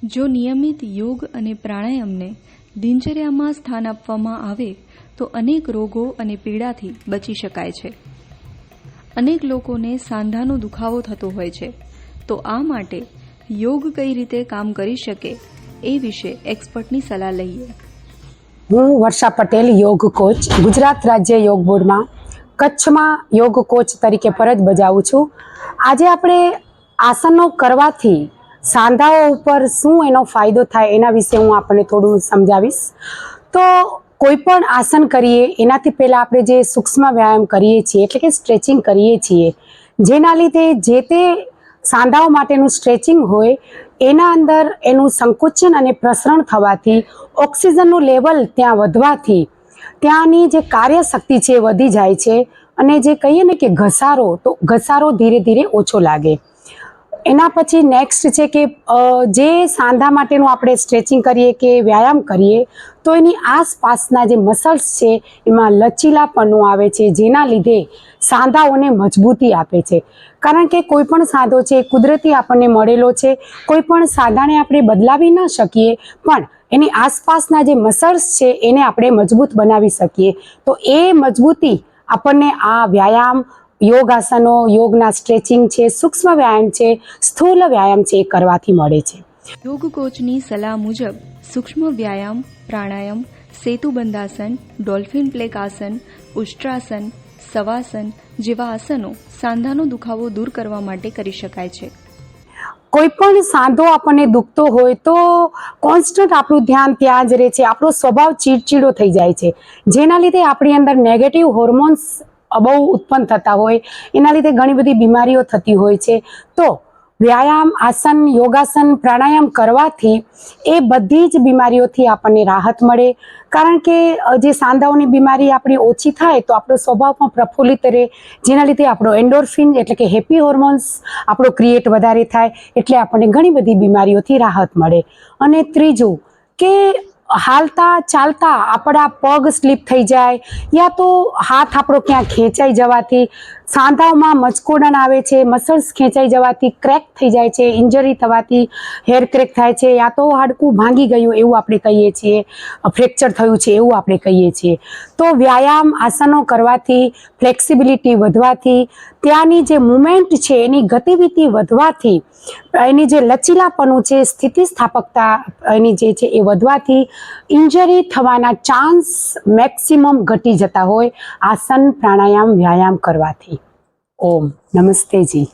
જો નિયમિત યોગ અને પ્રાણાયામને દિનચર્યામાં સ્થાન આપવામાં આવે તો અનેક રોગો અને પીડાથી બચી શકાય છે. અનેક લોકોને સાંધાનો દુખાવો થતો હોય છે, તો આ માટે યોગ કઈ રીતે કામ કરી શકે એ વિશે એક્સપર્ટની સલાહ લઈએ. હું વર્ષા પટેલ, યોગ કોચ, ગુજરાત રાજ્ય યોગ બોર્ડમાં કચ્છમાં યોગ કોચ તરીકે ફરજ બજાવું છું. આજે આપણે આસનો કરવાથી સાંધાઓ ઉપર શું એનો ફાયદો થાય એના વિશે હું આપણને થોડું સમજાવીશ. તો કોઈ પણ આસન કરીએ એનાથી પહેલાં આપણે જે સૂક્ષ્મ વ્યાયામ કરીએ છીએ એટલે કે સ્ટ્રેચિંગ કરીએ છીએ, જેના લીધે જે તે સાંધાઓ માટેનું સ્ટ્રેચિંગ હોય એના અંદર એનું સંકુચન અને પ્રસરણ થવાથી ઓક્સિજનનું લેવલ ત્યાં વધવાથી ત્યાંની જે કાર્યશક્તિ છે એ વધી જાય છે અને જે કહીએ ને કે ઘસારો ધીરે ધીરે ઓછો લાગે. એના પછી નેક્સ્ટ છે કે જે સાંધા માટેનું આપણે સ્ટ્રેચિંગ કરીએ કે વ્યાયામ કરીએ તો એની આસપાસના જે મસલ્સ છે એમાં લચીલાપણું આવે છે, જેના લીધે સાંધાઓને મજબૂતી આપે છે. કારણ કે કોઈ પણ સાંધો છે કુદરતી આપણને મળેલો છે, કોઈ પણ સાંધાને આપણે બદલાવી ન શકીએ, પણ એની આસપાસના જે મસલ્સ છે એને આપણે મજબૂત બનાવી શકીએ. તો એ મજબૂતી આપણને આ વ્યાયામ, યોગાસનો, યોગના સ્ટ્રેચિંગ છે, સૂક્ષ્મ વ્યાયામ છે, સ્થૂલ વ્યાયામ છે એ કરવાથી મળે છે. યોગ કોચની સલાહ મુજબ સૂક્ષ્મ વ્યાયામ, પ્રાણાયામ, સેતુબંધાસન, ડોલ્ફિન પ્લેક આસન, ઉષ્ટ્રાસન, સવાસન જેવા આસનો સાંધાનો દુખાવો દૂર કરવા માટે કરી શકાય છે. કોઈ પણ સાંધો આપણને દુખતો હોય તો કોન્સ્ટન્ટ આપણું ધ્યાન ત્યાં જ રહે છે, આપણો સ્વભાવ ચીડચીડો થઈ જાય છે, જેના લીધે આપણી અંદર નેગેટિવ હોર્મોન્સ બહુ ઉત્પન્ન થતા હોય, એના લીધે ઘણી બધી બીમારીઓ થતી હોય છે. તો વ્યાયામ, આસન, યોગાસન, પ્રાણાયામ કરવાથી એ બધી જ બીમારીઓથી આપણને રાહત મળે. કારણ કે જે સાંધાઓની બીમારી આપણી ઓછી થાય તો આપણો સ્વભાવ પણ પ્રફુલ્લિત રહે, જેના લીધે આપણો એન્ડોર્ફિન એટલે કે હેપી હોર્મોન્સ આપણો ક્રિએટ વધારે થાય, એટલે આપણને ઘણી બધી બીમારીઓથી રાહત મળે. અને ત્રીજું કે હાલતા ચાલતા આપણા પગ સ્લીપ થઈ જાય યા તો હાથ આપણો ક્યાં ખેંચાઈ જવાથી સાંધાઓમાં મચકોડન આવે છે, મસલ્સ ખેંચાઈ જવાથી ક્રેક થઈ જાય છે, ઇન્જરી થવાથી હેર ક્રેક થાય છે, યા તો હાડકું ભાંગી ગયું એવું આપણે કહીએ છીએ, ફ્રેક્ચર થયું છે એવું આપણે કહીએ છીએ. તો વ્યાયામ, આસનો કરવાથી, ફ્લેક્સિબિલિટી વધવાથી, ત્યાંની જે મુવમેન્ટ છે એની ગતિવિધિ વધવાથી, એની જે લચીલાપણું છે, સ્થિતિસ્થાપકતા એની જે છે એ વધવાથી ઇન્જરી થવાના ચાન્સ મેક્સિમમ ઘટી જતા હોય આસન, પ્રાણાયામ, વ્યાયામ કરવાથી. ઓમ નમસ્તે જી.